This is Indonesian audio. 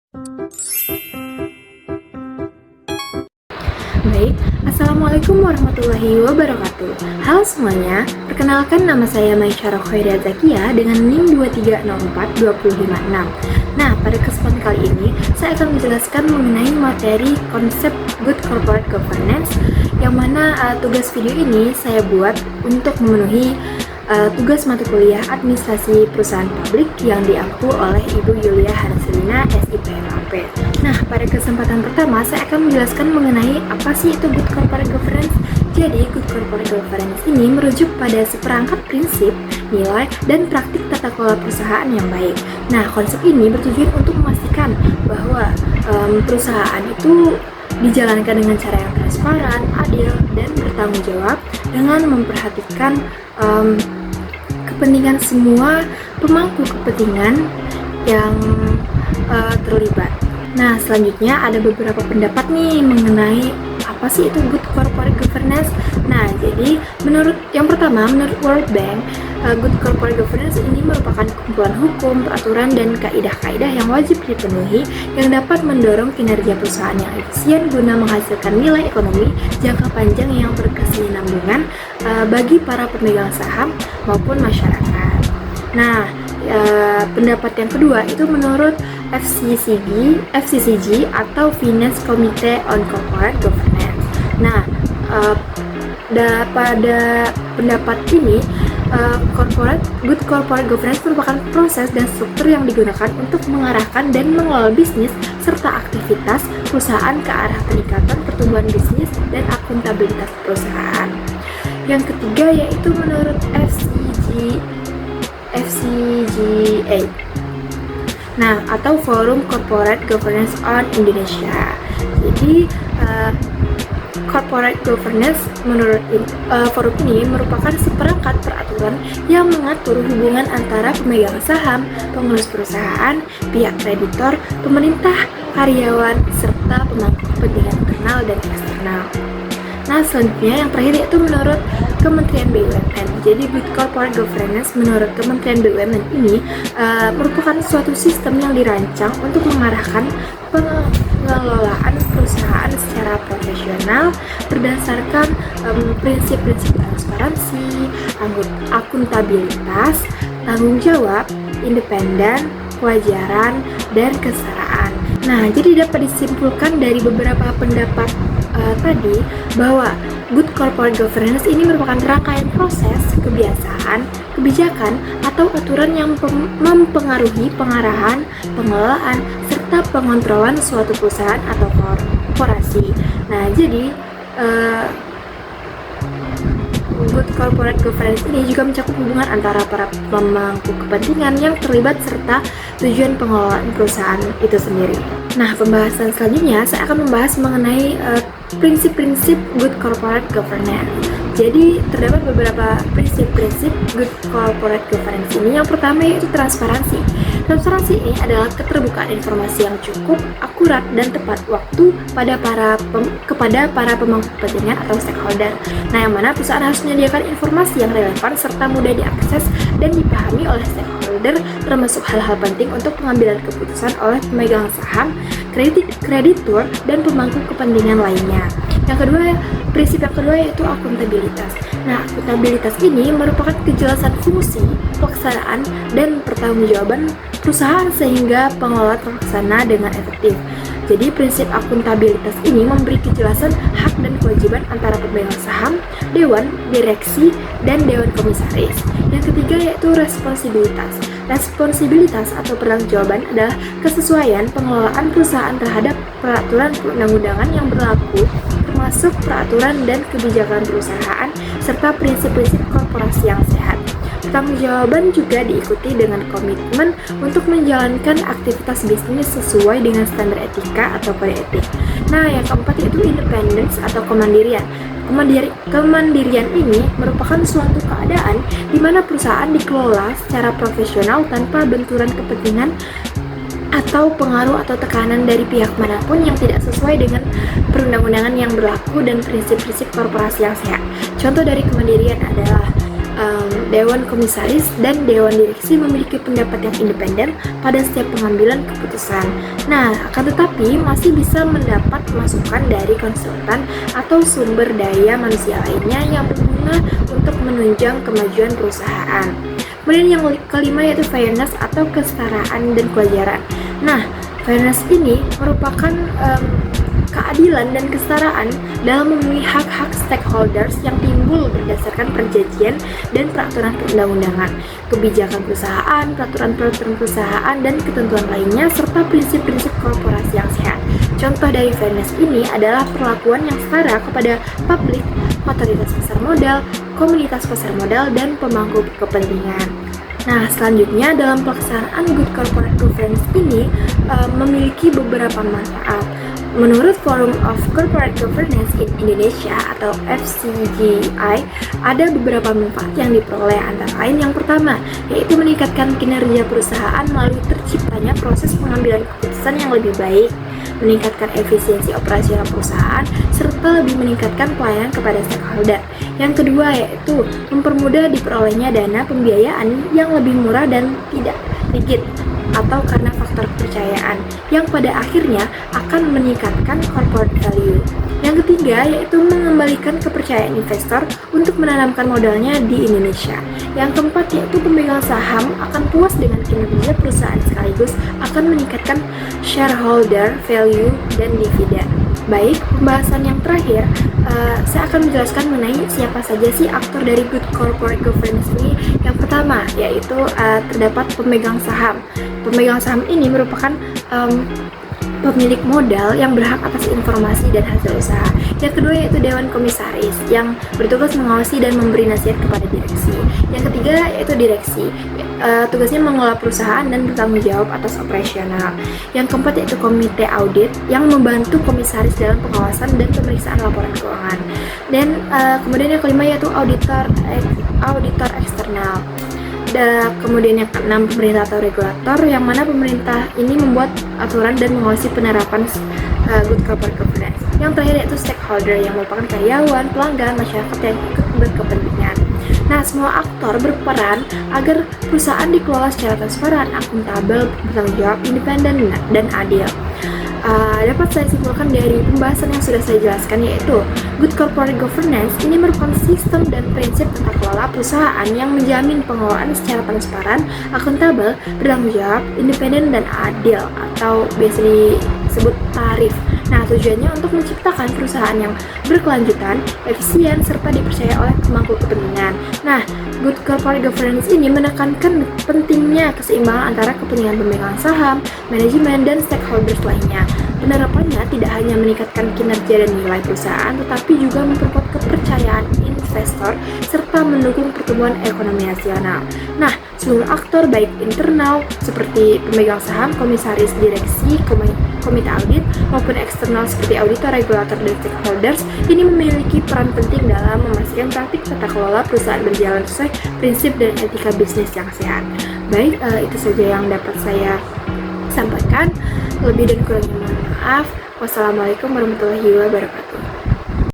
Baik, Assalamualaikum warahmatullahi wabarakatuh. Halo semuanya, perkenalkan nama saya Maisyarah Khairia Zakia dengan NIM 2304256. Nah, pada kesempatan kali ini, saya akan menjelaskan mengenai materi konsep Good Corporate Governance, yang mana tugas video ini saya buat untuk memenuhi tugas mata kuliah Administrasi Perusahaan Publik yang diampu oleh Ibu Yulia Hanselina, SIPMAP. Nah, pada kesempatan pertama saya akan menjelaskan mengenai apa sih itu Good Corporate Governance. Jadi, Good Corporate Governance ini merujuk pada seperangkat prinsip, nilai, dan praktik tata kelola perusahaan yang baik. Nah, konsep ini bertujuan untuk memastikan bahwa perusahaan itu dijalankan dengan cara yang transparan, adil, dan bertanggung jawab dengan memperhatikan kepentingan semua pemangku kepentingan yang terlibat. Nah, selanjutnya ada beberapa pendapat nih mengenai apa sih itu Good Corporate Governance. Nah, jadi menurut World Bank, Good Corporate Governance ini merupakan kumpulan hukum, peraturan, dan kaidah-kaidah yang wajib dipenuhi yang dapat mendorong kinerja perusahaan yang efisien guna menghasilkan nilai ekonomi jangka panjang yang berkesinambungan bagi para pemegang saham maupun masyarakat. Nah, pendapat yang kedua itu menurut FCCG atau Finance Committee on Corporate Governance. Nah, pada pendapat ini, Good Corporate Governance merupakan proses dan struktur yang digunakan untuk mengarahkan dan mengelola bisnis serta aktivitas perusahaan ke arah peningkatan pertumbuhan bisnis dan akuntabilitas perusahaan. Yang ketiga yaitu menurut FCGA. Nah, atau Forum Corporate Governance on Indonesia. Jadi, Corporate Governance menurut forum ini merupakan seperangkat peraturan yang mengatur hubungan antara pemegang saham, pengurus perusahaan, pihak kreditor, pemerintah, karyawan, serta pemangku kepentingan internal dan eksternal. Nah, selanjutnya yang terakhir yaitu menurut Kementerian BUMN. Jadi, Good Corporate Governance menurut Kementerian BUMN ini merupakan suatu sistem yang dirancang untuk mengarahkan pengelolaan perusahaan secara profesional berdasarkan prinsip-prinsip transparansi, akuntabilitas, tanggung jawab, independen, kewajaran, dan kesetaraan. Nah, jadi dapat disimpulkan dari beberapa pendapat tadi bahwa Good Corporate Governance ini merupakan rangkaian proses, kebiasaan, kebijakan, atau aturan yang mempengaruhi pengarahan, pengelolaan, serta pengontrolan suatu perusahaan atau korporasi. Nah, jadi Good Corporate Governance ini juga mencakup hubungan antara para pemangku kepentingan yang terlibat serta tujuan pengelolaan perusahaan itu sendiri. Nah, pembahasan selanjutnya saya akan membahas mengenai prinsip-prinsip Good Corporate Governance. Jadi, terdapat beberapa prinsip-prinsip Good Corporate Governance ini. Yang pertama yaitu transparansi. Transparansi ini adalah keterbukaan informasi yang cukup, akurat, dan tepat waktu kepada para pemangku kepentingan atau stakeholder. Nah, yang mana perusahaan harus menyediakan informasi yang relevan serta mudah diakses dan dipahami oleh stakeholder, termasuk hal-hal penting untuk pengambilan keputusan oleh pemegang saham, kreditur, dan pemangku kepentingan lainnya. Prinsip yang kedua yaitu akuntabilitas. Nah, akuntabilitas ini merupakan kejelasan fungsi, pelaksanaan, dan pertanggungjawaban perusahaan sehingga pengelola terlaksana dengan efektif. Jadi, prinsip akuntabilitas ini memberi kejelasan hak dan kewajiban antara pemegang saham, dewan, direksi, dan dewan komisaris. Yang ketiga yaitu responsibilitas. Responsibilitas atau pertanggungjawaban adalah kesesuaian pengelolaan perusahaan terhadap peraturan perundang-undangan yang berlaku, termasuk peraturan dan kebijakan perusahaan, serta prinsip-prinsip korporasi yang sehat. Pertanggungjawaban juga diikuti dengan komitmen untuk menjalankan aktivitas bisnis sesuai dengan standar etika atau kode etik. Nah, yang keempat yaitu independence atau kemandirian. Kemandirian ini merupakan suatu keadaan di mana perusahaan dikelola secara profesional tanpa benturan kepentingan atau pengaruh atau tekanan dari pihak manapun yang tidak sesuai dengan perundang-undangan yang berlaku dan prinsip-prinsip korporasi yang sehat. Contoh dari kemandirian adalah Dewan Komisaris dan Dewan Direksi memiliki pendapat yang independen pada setiap pengambilan keputusan. Nah, akan tetapi masih bisa mendapat masukan dari konsultan atau sumber daya manusia lainnya yang berguna untuk menunjang kemajuan perusahaan. Kemudian yang kelima yaitu fairness atau kesetaraan dan kewajaran. Nah, fairness ini merupakan keadilan dan kesetaraan dalam memenuhi hak-hak stakeholders yang timbul berdasarkan perjanjian dan peraturan perundang-undangan, kebijakan perusahaan, peraturan-peraturan perusahaan, dan ketentuan lainnya, serta prinsip-prinsip korporasi yang sehat. Contoh dari fairness ini adalah perlakuan yang setara kepada publik, otoritas pasar modal, komunitas pasar modal, dan pemangku kepentingan. Nah, selanjutnya dalam pelaksanaan Good Corporate Governance ini memiliki beberapa manfaat. Menurut Forum of Corporate Governance in Indonesia atau FCGI, ada beberapa manfaat yang diperoleh, antara lain yang pertama, yaitu meningkatkan kinerja perusahaan melalui terciptanya proses pengambilan keputusan yang lebih baik, meningkatkan efisiensi operasional perusahaan, serta lebih meningkatkan pelayanan kepada stakeholder. Yang kedua yaitu mempermudah diperolehnya dana pembiayaan yang lebih murah dan tidak rigid atau karena faktor kepercayaan yang pada akhirnya akan meningkatkan corporate value. Yang ketiga yaitu mengembalikan kepercayaan investor untuk menanamkan modalnya di Indonesia. Yang keempat yaitu pemegang saham akan puas dengan kinerja perusahaan sekaligus akan meningkatkan shareholder value dan dividen. Baik, pembahasan yang terakhir, saya akan menjelaskan mengenai siapa saja sih aktor dari Good Corporate Governance ini. Yang pertama yaitu terdapat pemegang saham. Pemegang saham ini merupakan pemilik modal yang berhak atas informasi dan hasil usaha. Yang kedua yaitu Dewan Komisaris yang bertugas mengawasi dan memberi nasihat kepada direksi. Yang ketiga yaitu direksi, tugasnya mengelola perusahaan dan bertanggung jawab atas operasional. Yang keempat yaitu Komite Audit yang membantu komisaris dalam pengawasan dan pemeriksaan laporan keuangan. Dan kemudian yang kelima yaitu auditor eksternal. Kemudian yang keenam pemerintah atau regulator, yang mana pemerintah ini membuat aturan dan mengawasi penerapan Good Corporate Governance. Yang terakhir yaitu stakeholder yang merupakan karyawan, pelanggan, masyarakat yang ikut berkepentingan. Nah, semua aktor berperan agar perusahaan dikelola secara transparan, akuntabel, bertanggung jawab, independen, dan adil. Dapat saya simpulkan dari pembahasan yang sudah saya jelaskan, yaitu Good Corporate Governance ini merupakan sistem dan prinsip tata kelola perusahaan yang menjamin pengelolaan secara transparan, akuntabel, bertanggung jawab, independen, dan adil atau biasa disebut tarif. Nah, tujuannya untuk menciptakan perusahaan yang berkelanjutan, efisien, serta dipercaya oleh pemangku kepentingan. Nah, Good Corporate Governance ini menekankan pentingnya keseimbangan antara kepentingan pemegang saham, manajemen, dan stakeholders lainnya. Penerapannya tidak hanya meningkatkan kinerja dan nilai perusahaan, tetapi juga memperkuat kepercayaan investor serta mendukung pertumbuhan ekonomi nasional. Nah, seluruh aktor baik internal seperti pemegang saham, komisaris, direksi, komite audit maupun eksternal seperti auditor, regulator, dan stakeholders ini memiliki peran penting dalam memastikan praktik tata kelola perusahaan berjalan sesuai prinsip dan etika bisnis yang sehat. Baik, itu saja yang dapat saya sampaikan. Lebih dan kurangnya mohon maaf. Wassalamualaikum warahmatullahi wabarakatuh.